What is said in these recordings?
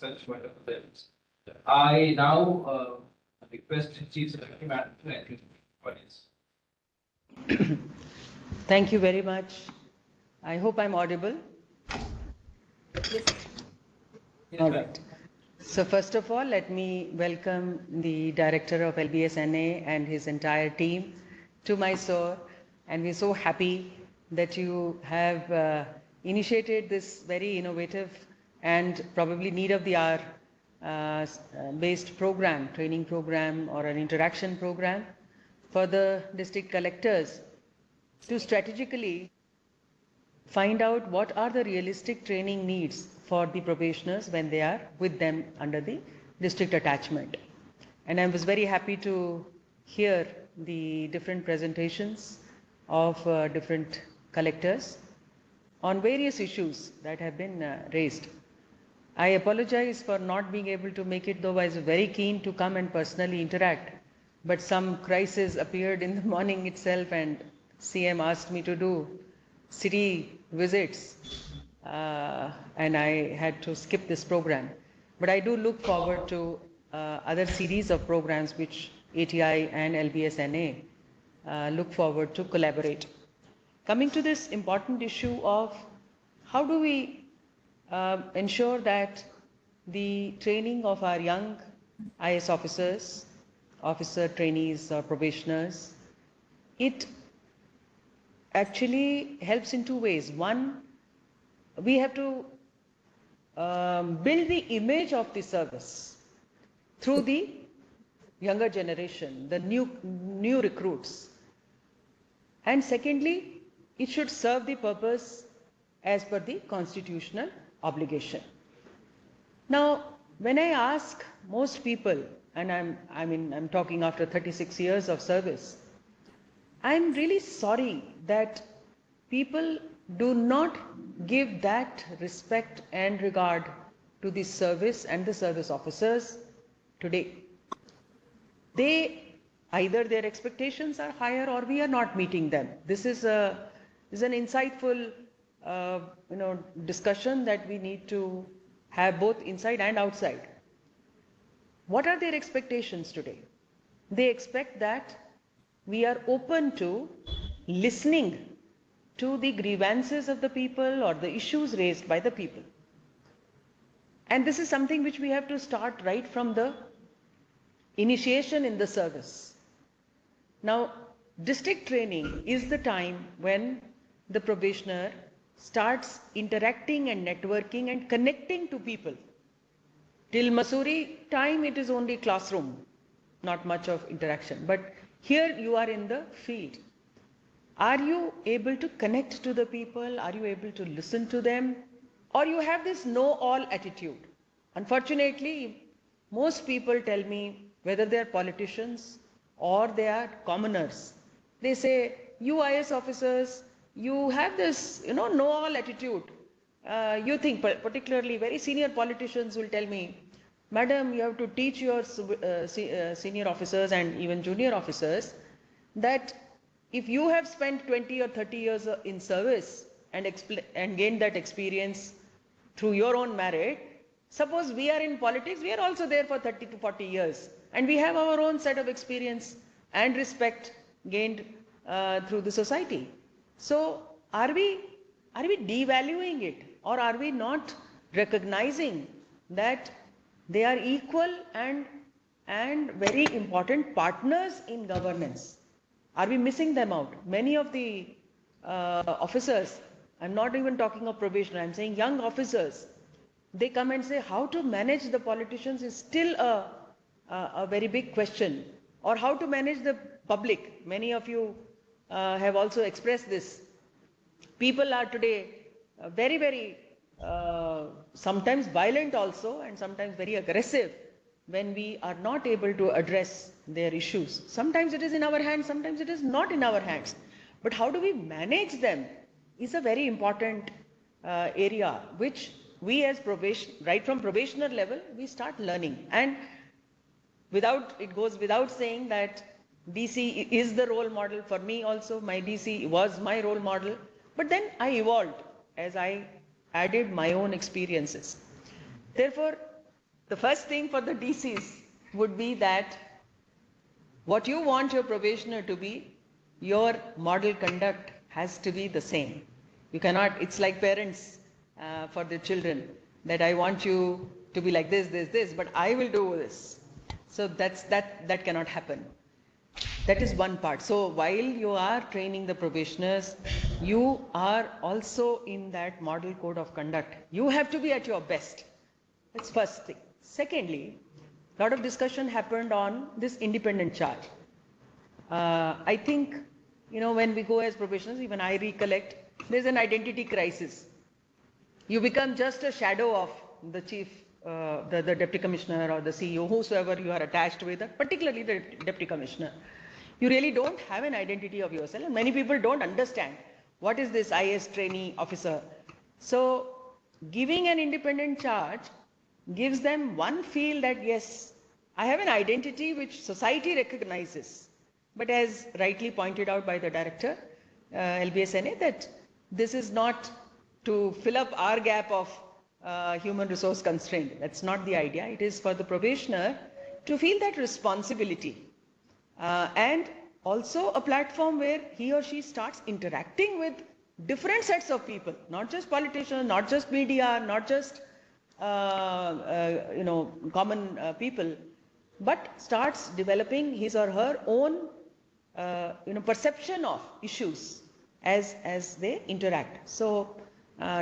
such wonderful events. I now request Chief Secretary Madam to enter the audience. Thank you very much. I hope I'm audible. Yes. All right. So first of all, let me welcome the Director of LBSNA and his entire team to Mysore. And we're so happy that you have initiated this very innovative and probably need of the hour based program, training program or an interaction program for the district collectors to strategically find out what are the realistic training needs for the probationers when they are with them under the district attachment. And I was very happy to hear the different presentations of different collectors on various issues that have been raised. I apologize for not being able to make it, though I was very keen to come and personally interact. But some crisis appeared in the morning itself and CM asked me to do city visits and I had to skip this program. But I do look forward to other series of programs which ATI and LBSNA look forward to collaborate. Coming to this important issue of how do we ensure that the training of our young IS officers, officer trainees or probationers, it actually helps in two ways. One, we have to build the image of the service through the younger generation, the new recruits. And secondly, it should serve the purpose as per the constitutional obligation. Now, when I ask most people, and I'm talking after 36 years of service, I'm really sorry that people do not give that respect and regard to the service and the service officers today. Either their expectations are higher or we are not meeting them. This is an insightful discussion that we need to have both inside and outside. What are their expectations today? They expect that we are open to listening to the grievances of the people or the issues raised by the people. And this is something which we have to start right from the initiation in the service. Now, district training is the time when the probationer starts interacting and networking and connecting to people. Till Mussoorie time, it is only classroom, not much of interaction. But here you are in the field. Are you able to connect to the people? Are you able to listen to them? Or you have this know-all attitude? Unfortunately, most people tell me, whether they are politicians or they are commoners, they say, you IS officers, you have this, know-all attitude. You think, particularly very senior politicians will tell me, Madam, you have to teach your senior officers and even junior officers that if you have spent 20 or 30 years in service and gained that experience through your own merit, suppose we are in politics, we are also there for 30 to 40 years and we have our own set of experience and respect gained through the society. So are we devaluing it, or are we not recognizing that they are equal and very important partners in governance? Are we missing them out? Many of the officers, I'm not even talking of probation, I'm saying young officers, they come and say how to manage the politicians is still a very big question, or how to manage the public. Many of you have also expressed this. People are today very, very sometimes violent also, and sometimes very aggressive when we are not able to address their issues. Sometimes it is in our hands, sometimes it is not in our hands. But how do we manage them is a very important area which we as right from probationer level, we start learning. And it goes without saying that DC is the role model for me also. My DC was my role model. But then I evolved as I added my own experiences. Therefore, the first thing for the DCs would be that what you want your probationer to be, your model conduct has to be the same. You cannot, it's like parents for their children, that I want you to be like this, but I will do this. So that cannot happen. That is one part. So while you are training the probationers, you are also in that model code of conduct. You have to be at your best. That's first thing. Secondly, a lot of discussion happened on this independent charge. I think, when we go as probationers, even I recollect, there's an identity crisis. You become just a shadow of the chief, the deputy commissioner or the CEO, whosoever you are attached with, particularly the deputy commissioner. You really don't have an identity of yourself, and many people don't understand what is this IS trainee officer. So giving an independent charge gives them one feel that yes, I have an identity which society recognizes. But as rightly pointed out by the director, LBSNA, that this is not to fill up our gap of human resource constraint. That's not the idea. It is for the probationer to feel that responsibility. And also a platform where he or she starts interacting with different sets of people, not just politicians, not just media, not just common people, but starts developing his or her own perception of issues as they interact. So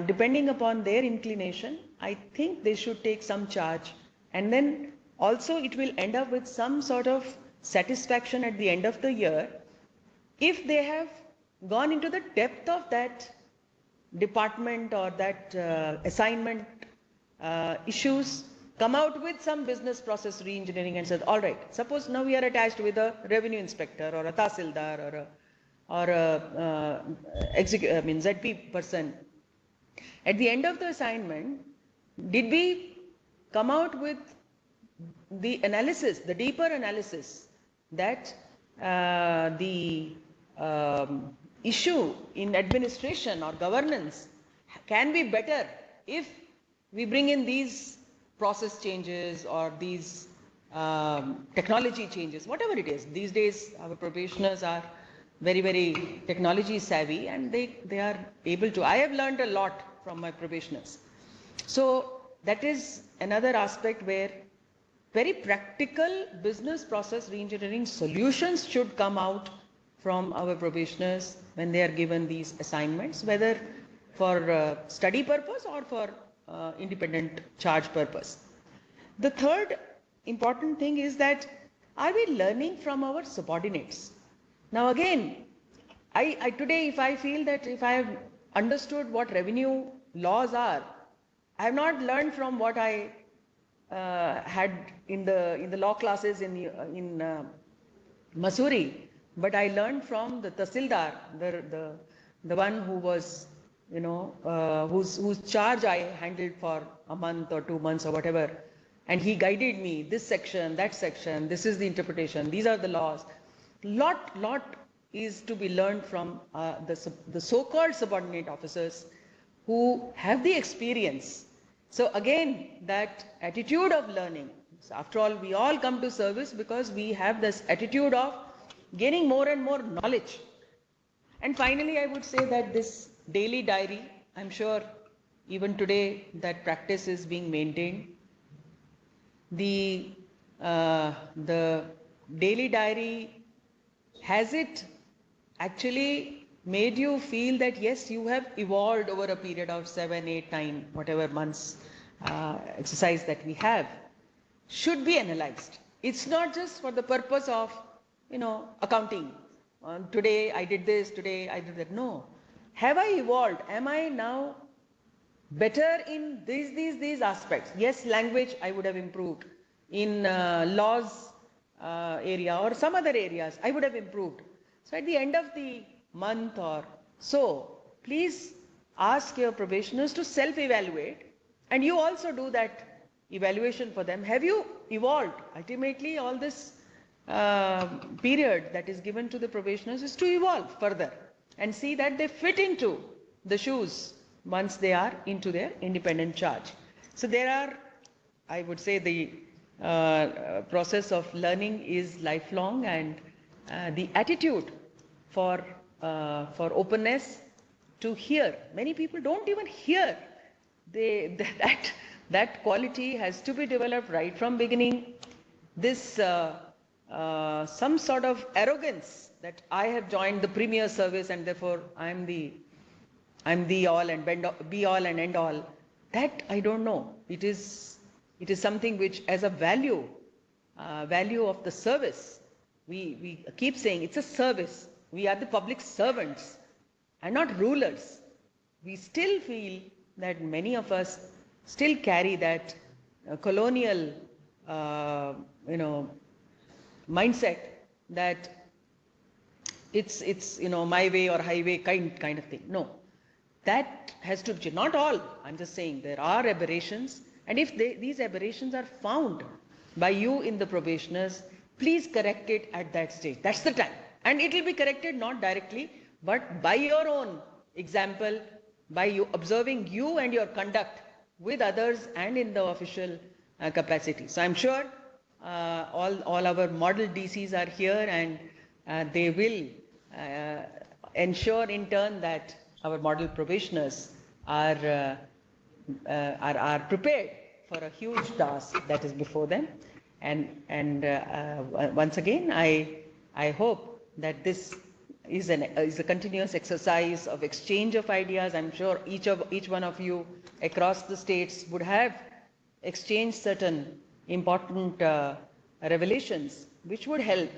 depending upon their inclination, I think they should take some charge, and then also it will end up with some sort of satisfaction at the end of the year if they have gone into the depth of that department or that assignment issues, come out with some business process re-engineering and said, all right, suppose now we are attached with a revenue inspector or a tahsildar or a ZP person. At the end of the assignment, did we come out with the analysis, the deeper analysis that the issue in administration or governance can be better if we bring in these process changes or these technology changes, whatever it is. These days, our probationers are very, very technology savvy, and they are able to. I have learned a lot from my probationers. So that is another aspect where very practical business process reengineering solutions should come out from our probationers when they are given these assignments, whether for study purpose or for independent charge purpose. The third important thing is that, are we learning from our subordinates? Now again, I today, if I feel that if I have understood what revenue laws are, I have not learned from what I had in the law classes in Mussoorie, but I learned from the tahsildar, the one who was, whose charge I handled for a month or 2 months or whatever, and he guided me, this section, that section, this is the interpretation, these are the laws. Lot is to be learned from the so-called subordinate officers who have the experience. So again, that attitude of learning. So after all, we all come to service because we have this attitude of gaining more and more knowledge. And finally, I would say that this daily diary, I'm sure even today that practice is being maintained. The daily diary, has it actually made you feel that yes, you have evolved over a period of 7, 8, 9, whatever months exercise that we have, should be analyzed. It's not just for the purpose of, accounting. Today I did this, today I did that. No. Have I evolved? Am I now better in these aspects? Yes, language I would have improved. In laws area or some other areas, I would have improved. So at the end of the month or so, please ask your probationers to self-evaluate, and you also do that evaluation for them. Have you evolved? Ultimately, all this period that is given to the probationers is to evolve further and see that they fit into the shoes once they are into their independent charge. So there are I would say the process of learning is lifelong, and the attitude for openness to hear. Many people don't even hear. That quality has to be developed right from beginning. This some sort of arrogance that I have joined the premier service and therefore I'm the all and be all and end all. That I don't know. It is something which, as a value of the service, we keep saying it's a service. We are the public servants and not rulers. We still feel that many of us still carry that colonial, mindset that it's my way or highway kind of thing. No, that has to be, not all. I'm just saying there are aberrations, and if these aberrations are found by you in the probationers, please correct it at that stage. That's the time, and it will be corrected not directly, but by your own example, by you observing you and your conduct with others and in the official capacity. So I'm sure all our model DCs are here, and they will ensure in turn that our model probationers are prepared for a huge task that is before them. And once again, I hope that this is a continuous exercise of exchange of ideas. I'm sure each one of you across the states would have exchanged certain important revelations which would help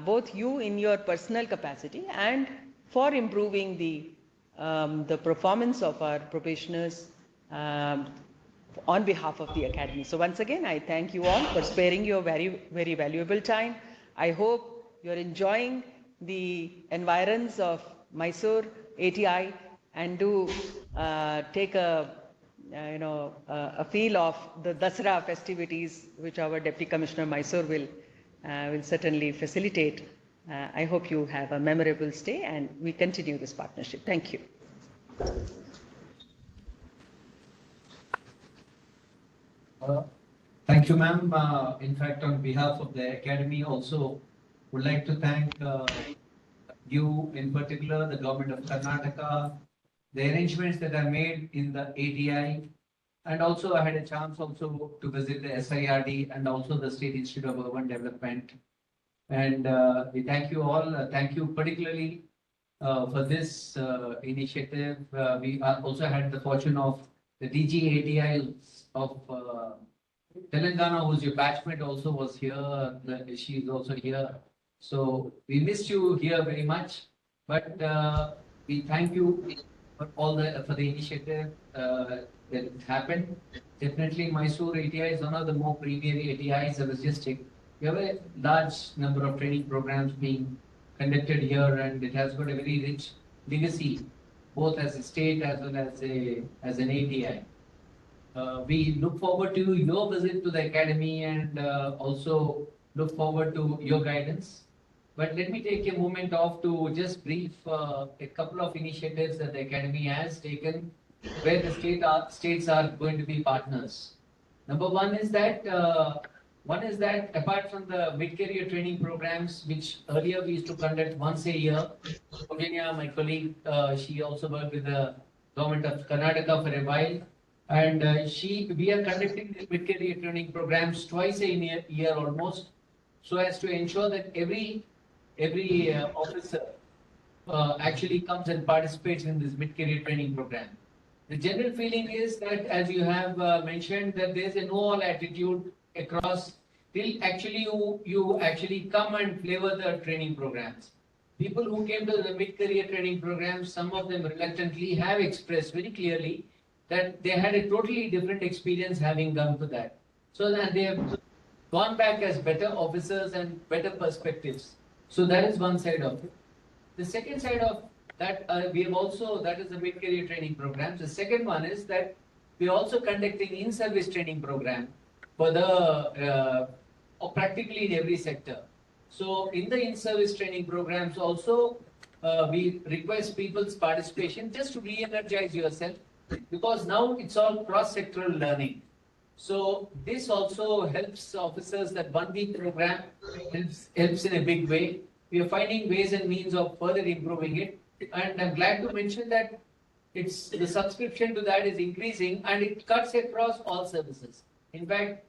both you in your personal capacity and for improving the performance of our probationers on behalf of the Academy. So once again, I thank you all for sparing your very, very valuable time. I hope you're enjoying the environs of Mysore ATI and do take a feel of the Dasara festivities, which our Deputy Commissioner Mysore will certainly facilitate. I hope you have a memorable stay and we continue this partnership. Thank you. Thank you, ma'am. In fact, on behalf of the Academy, also would like to thank you in particular, the government of Karnataka, the arrangements that are made in the ATI, and also I had a chance also to visit the SIRD and also the State Institute of Urban Development. And we thank you all. Thank you particularly for this initiative. We also had the fortune of the DG ATI of Telangana, who's your batchmate, also was here. She is also here. So we missed you here very much, but we thank you for for the initiative that happened. Definitely, Mysore ATI is one of the more premier ATIs. I was just checking. We have a large number of training programs being conducted here, and it has got a very rich legacy, both as a state as well as an ATI. We look forward to your visit to the Academy and also look forward to your guidance. But let me take a moment off to just brief a couple of initiatives that the Academy has taken where the states are going to be partners. Number one is that apart from the mid-career training programs, which earlier we used to conduct once a year, Eugenia, my colleague, she also worked with the government of Karnataka for a while. And we are conducting the mid-career training programs twice a year almost, so as to ensure that every officer actually comes and participates in this mid-career training program. The general feeling is that, as you have mentioned, that there is a no-all attitude across till actually you actually come and flavor the training programs. People who came to the mid-career training programs, some of them reluctantly have expressed very clearly that they had a totally different experience having gone to that. So that they have gone back as better officers and better perspectives. So that is one side of it. The second side of that, we have also, that is the mid-career training programs. The second one is that we are also conducting in-service training program for the, practically in every sector. So in the in-service training programs also, we request people's participation just to re-energize yourself, because now it's all cross-sectoral learning. So this also helps officers. That 1 week program helps in a big way. We are finding ways and means of further improving it. And I'm glad to mention that it's the subscription to that is increasing and it cuts across all services. In fact,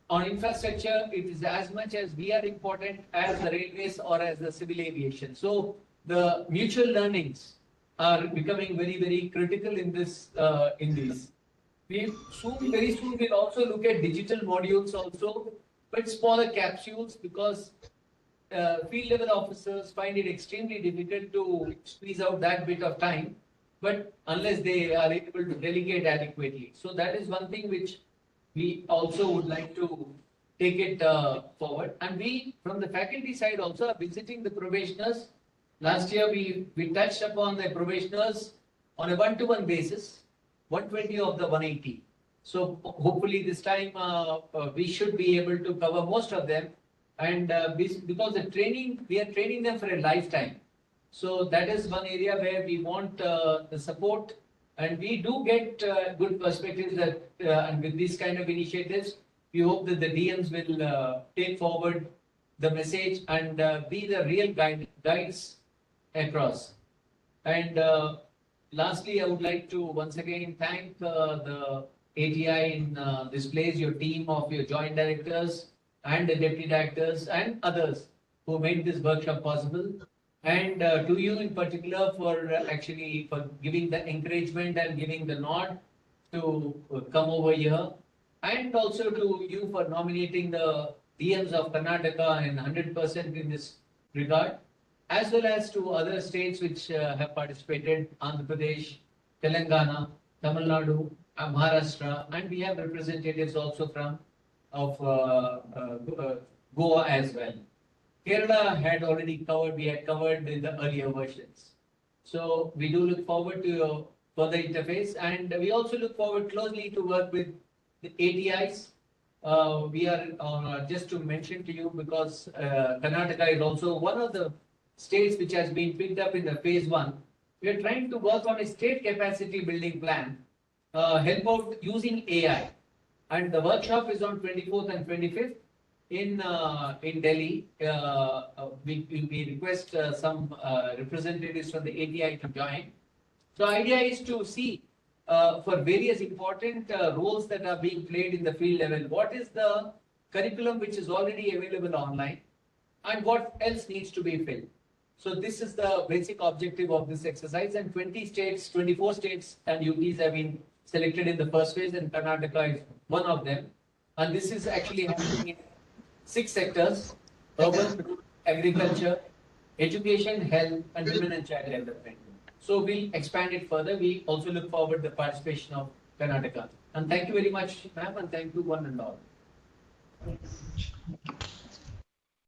on infrastructure, it is as much as we are important as the railways or as the civil aviation. So the mutual learnings are becoming very, very critical in this, in these. We soon, very soon, we'll also look at digital modules also, but smaller capsules, because field level officers find it extremely difficult to squeeze out that bit of time, but unless they are able to delegate adequately. So that is one thing which we also would like to take it forward. And we, from the faculty side, also are visiting the probationers. Last year, we touched upon the probationers on a one-to-one basis, 120 of the 180. So hopefully this time we should be able to cover most of them. And because the training, we are training them for a lifetime. So that is one area where we want the support, and we do get good perspectives that, and with these kind of initiatives, we hope that the DMs will take forward the message and be the real guides across. And lastly, I would like to once again thank the ATI in this place, your team of your joint directors and the deputy directors and others who made this workshop possible. And to you in particular for actually for giving the encouragement and giving the nod to come over here, and also to you for nominating the DMs of Karnataka and 100% in this regard, as well as to other states which have participated: Andhra Pradesh, Telangana, Tamil Nadu, Maharashtra, and we have representatives also from Goa as well. Kerala had already covered, we had covered in the earlier versions. So we do look forward to your further interface, and we also look forward closely to work with the ATIs. We are, just to mention to you, because Karnataka is also one of the states which has been picked up in the phase 1. We are trying to work on a state capacity building plan, help out using AI. And the workshop is on 24th and 25th in Delhi. We request some representatives from the ATI to join. So idea is to see for various important roles that are being played in the field level, what is the curriculum which is already available online and what else needs to be filled. So this is the basic objective of this exercise, and 20 states, 24 states and UTs have been selected in the first phase, and Karnataka is one of them. And this is actually happening in 6 sectors: urban, agriculture, education, health, and women and child development. So we'll expand it further. We also look forward to the participation of Karnataka. And thank you very much, ma'am, and thank you one and all.